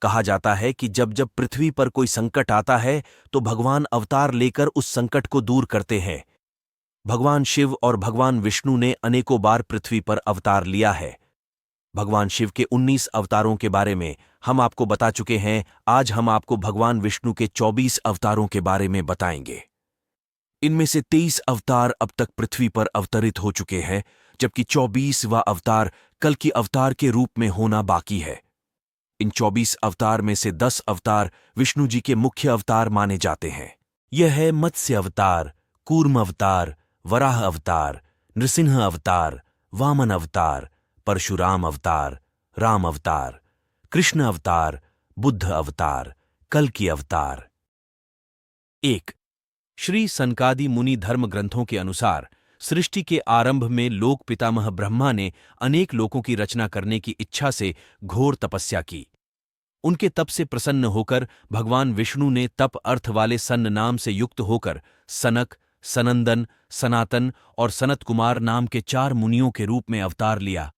कहा जाता है कि जब जब पृथ्वी पर कोई संकट आता है तो भगवान अवतार लेकर उस संकट को दूर करते हैं। भगवान शिव और भगवान विष्णु ने अनेकों बार पृथ्वी पर अवतार लिया है। भगवान शिव के 19 अवतारों के बारे में हम आपको बता चुके हैं। आज हम आपको भगवान विष्णु के 24 अवतारों के बारे में बताएंगे। इनमें से 23 अवतार अब तक पृथ्वी पर अवतरित हो चुके हैं, जबकि 24वां अवतार कल की अवतार के रूप में होना बाकी है। इन 24 अवतार में से 10 अवतार विष्णु जी के मुख्य अवतार माने जाते हैं। यह है मत्स्य अवतार, कूर्म अवतार, वराह अवतार, नृसिंह अवतार, वामन अवतार, परशुराम अवतार, राम अवतार, कृष्ण अवतार, बुद्ध अवतार, कल्कि अवतार। 1. श्री सनकादि मुनि धर्म ग्रंथों के अनुसार सृष्टि के आरंभ में लोक पितामह ब्रह्मा ने अनेक लोकों की रचना करने की इच्छा से घोर तपस्या की। उनके तप से प्रसन्न होकर भगवान विष्णु ने तप अर्थ वाले सन्न नाम से युक्त होकर सनक, सनंदन, सनातन और सनत कुमार नाम के 4 मुनियों के रूप में अवतार लिया।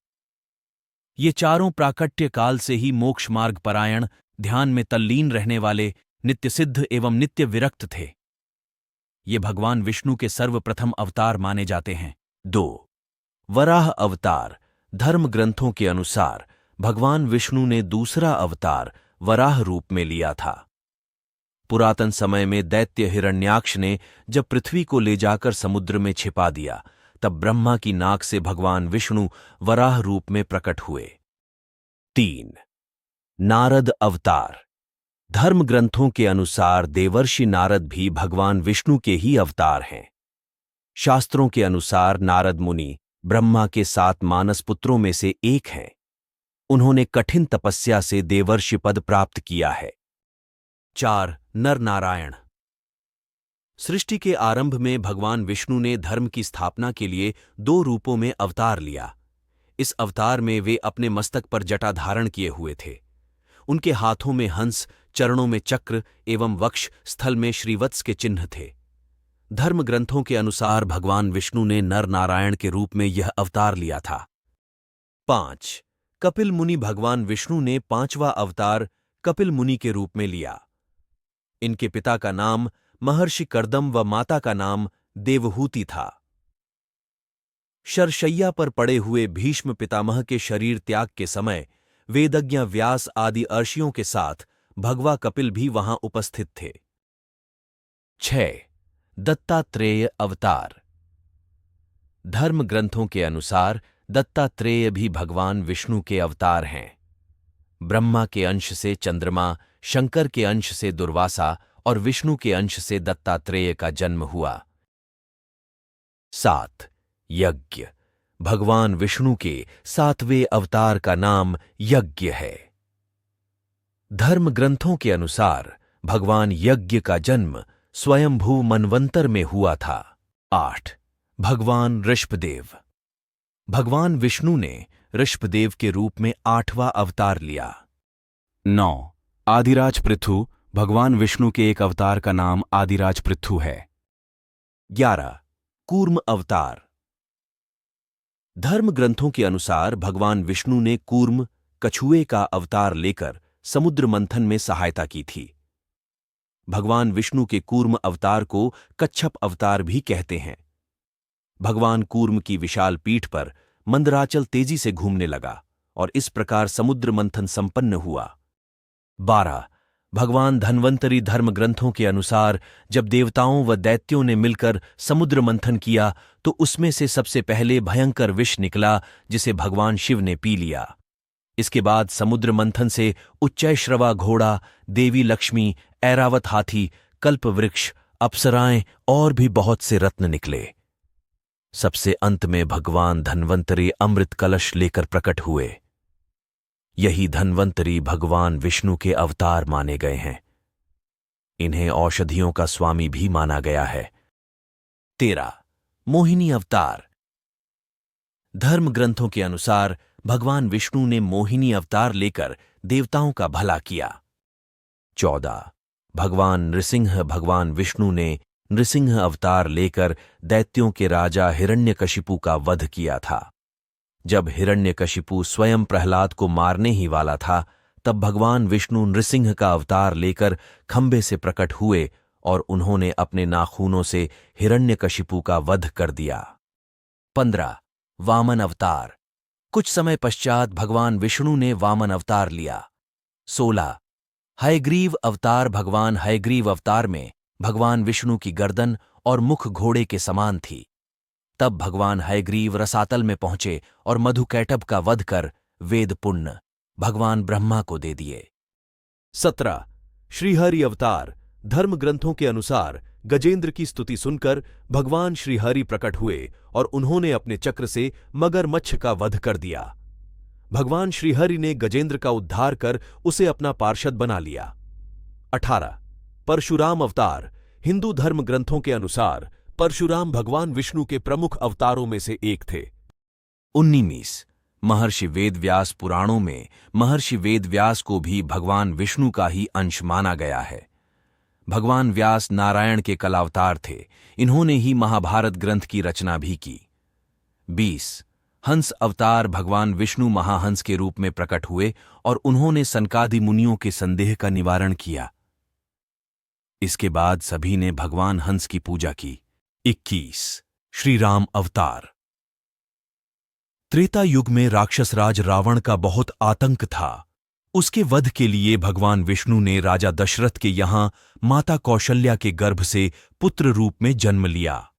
ये चारों प्राकट्य काल से ही मोक्ष मार्ग परायण, ध्यान में तल्लीन रहने वाले, नित्य सिद्ध एवं नित्य विरक्त थे। ये भगवान विष्णु के सर्वप्रथम अवतार माने जाते हैं। 2. वराह अवतार। धर्म ग्रंथों के अनुसार भगवान विष्णु ने दूसरा अवतार वराह रूप में लिया था। पुरातन समय में दैत्य हिरण्याक्ष ने जब पृथ्वी को ले जाकर समुद्र में छिपा दिया, तब ब्रह्मा की नाक से भगवान विष्णु वराह रूप में प्रकट हुए। 3. नारद अवतार। धर्म ग्रंथों के अनुसार देवर्षि नारद भी भगवान विष्णु के ही अवतार हैं। शास्त्रों के अनुसार नारद मुनि ब्रह्मा के 7 मानस पुत्रों में से एक हैं। उन्होंने कठिन तपस्या से देवर्षि पद प्राप्त किया है। 4. नर नारायण। सृष्टि के आरंभ में भगवान विष्णु ने धर्म की स्थापना के लिए 2 रूपों में अवतार लिया। इस अवतार में वे अपने मस्तक पर जटा धारण किए हुए थे। उनके हाथों में हंस, चरणों में चक्र एवं वक्ष स्थल में श्रीवत्स के चिन्ह थे। धर्म ग्रंथों के अनुसार भगवान विष्णु ने नर नारायण के रूप में यह अवतार लिया था। 5. कपिल मुनि। भगवान विष्णु ने 5वां अवतार कपिल मुनि के रूप में लिया। इनके पिता का नाम महर्षि कर्दम व माता का नाम देवहूति था। शरशय्या पर पड़े हुए भीष्म पितामह के शरीर त्याग के समय वेदज्ञ व्यास आदि अर्षियों के साथ भगवा कपिल भी वहां उपस्थित थे। 6. दत्तात्रेय अवतार। धर्म ग्रंथों के अनुसार दत्तात्रेय भी भगवान विष्णु के अवतार हैं। ब्रह्मा के अंश से चंद्रमा, शंकर के अंश से दुर्वासा और विष्णु के अंश से दत्तात्रेय का जन्म हुआ। 7. यज्ञ। भगवान विष्णु के 7वें अवतार का नाम यज्ञ है। धर्म ग्रंथों के अनुसार भगवान यज्ञ का जन्म स्वयंभू मनवंतर में हुआ था। 8. भगवान ऋषभदेव। भगवान विष्णु ने ऋषभदेव के रूप में 8वां अवतार लिया। 9. आदिराज पृथु। भगवान विष्णु के एक अवतार का नाम आदिराज पृथु है। 11. कूर्म अवतार। धर्म ग्रंथों के अनुसार भगवान विष्णु ने कूर्म, कछुए का अवतार लेकर समुद्र मंथन में सहायता की थी। भगवान विष्णु के कूर्म अवतार को कच्छप अवतार भी कहते हैं। भगवान कूर्म की विशाल पीठ पर मंदराचल तेजी से घूमने लगा और इस प्रकार समुद्र मंथन संपन्न हुआ। 12. भगवान धन्वंतरी। धर्म ग्रंथों के अनुसार जब देवताओं व दैत्यों ने मिलकर समुद्र मंथन किया तो उसमें से सबसे पहले भयंकर विष निकला, जिसे भगवान शिव ने पी लिया। इसके बाद समुद्र मंथन से उच्चैश्रवा घोड़ा, देवी लक्ष्मी, ऐरावत हाथी, कल्पवृक्ष, अप्सराएं और भी बहुत से रत्न निकले। सबसे अंत में भगवान धन्वंतरी अमृत कलश लेकर प्रकट हुए। यही धन्वंतरी भगवान विष्णु के अवतार माने गए हैं। इन्हें औषधियों का स्वामी भी माना गया है। 13. मोहिनी अवतार। धर्म ग्रंथों के अनुसार भगवान विष्णु ने मोहिनी अवतार लेकर देवताओं का भला किया। 14. भगवान नृसिंह। भगवान विष्णु ने नृसिंह अवतार लेकर दैत्यों के राजा हिरण्यकशिपु का वध किया था। जब हिरण्यकशिपु स्वयं प्रहलाद को मारने ही वाला था, तब भगवान विष्णु नृसिंह का अवतार लेकर खंबे से प्रकट हुए और उन्होंने अपने नाखूनों से हिरण्यकशिपु का वध कर दिया। 15 वामन अवतार। कुछ समय पश्चात भगवान विष्णु ने वामन अवतार लिया। 16 हयग्रीव अवतार। भगवान हयग्रीव अवतार में भगवान विष्णु की गर्दन और मुख घोड़े के समान थी। तब भगवान हयग्रीव रसातल में पहुंचे और मधुकैटभ का वध कर वेद पुण्य भगवान ब्रह्मा को दे दिए। 17 श्रीहरि अवतार। धर्म ग्रंथों के अनुसार गजेंद्र की स्तुति सुनकर भगवान श्रीहरि प्रकट हुए और उन्होंने अपने चक्र से मगरमच्छ का वध कर दिया। भगवान श्रीहरि ने गजेंद्र का उद्धार कर उसे अपना पार्षद बना लिया। 18 परशुराम अवतार। हिंदू धर्म ग्रंथों के अनुसार परशुराम भगवान विष्णु के प्रमुख अवतारों में से एक थे। 19 महर्षि वेदव्यास। पुराणों में महर्षि वेदव्यास को भी भगवान विष्णु का ही अंश माना गया है। भगवान व्यास नारायण के कलावतार थे। इन्होंने ही महाभारत ग्रंथ की रचना भी की। 20 हंस अवतार। भगवान विष्णु महाहंस के रूप में प्रकट हुए और उन्होंने सनकादि मुनियों के संदेह का निवारण किया। इसके बाद सभी ने भगवान हंस की पूजा की। 21 श्री राम अवतार। त्रेता युग में राक्षसराज रावण का बहुत आतंक था। उसके वध के लिए भगवान विष्णु ने राजा दशरथ के यहां माता कौशल्या के गर्भ से पुत्र रूप में जन्म लिया।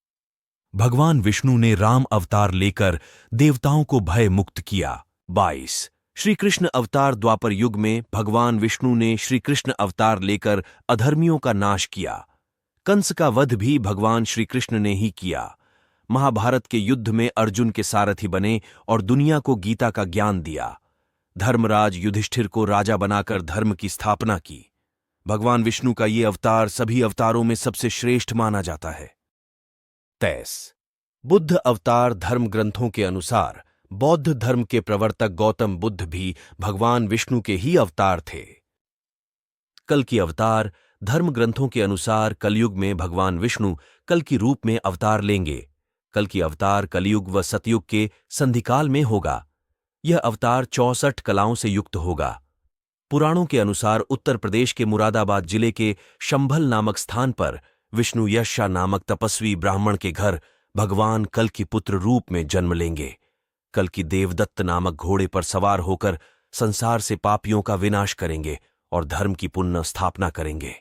भगवान विष्णु ने राम अवतार लेकर देवताओं को भय मुक्त किया। 22 श्री कृष्ण अवतार। द्वापर युग में भगवान विष्णु ने श्री कृष्ण अवतार लेकर अधर्मियों का नाश किया। कंस का वध भी भगवान श्री कृष्ण ने ही किया। महाभारत के युद्ध में अर्जुन के सारथी बने और दुनिया को गीता का ज्ञान दिया। धर्मराज युधिष्ठिर को राजा बनाकर धर्म की स्थापना की। भगवान विष्णु का ये अवतार सभी अवतारों में सबसे श्रेष्ठ माना जाता है। 23 बुद्ध अवतार। धर्म ग्रंथों के अनुसार बौद्ध धर्म के प्रवर्तक गौतम बुद्ध भी भगवान विष्णु के ही अवतार थे। कल की अवतार। धर्म ग्रंथों के अनुसार कलयुग में भगवान विष्णु कल की रूप में अवतार लेंगे। कल की अवतार कलयुग व सतयुग के संधिकाल में होगा। यह अवतार 64 कलाओं से युक्त होगा। पुराणों के अनुसार उत्तर प्रदेश के मुरादाबाद जिले के शंभल नामक स्थान पर विष्णु यशा नामक तपस्वी ब्राह्मण के घर भगवान कल की पुत्र रूप में जन्म लेंगे। कल की देवदत्त नामक घोड़े पर सवार होकर संसार से पापियों का विनाश करेंगे और धर्म की पुनः स्थापना करेंगे।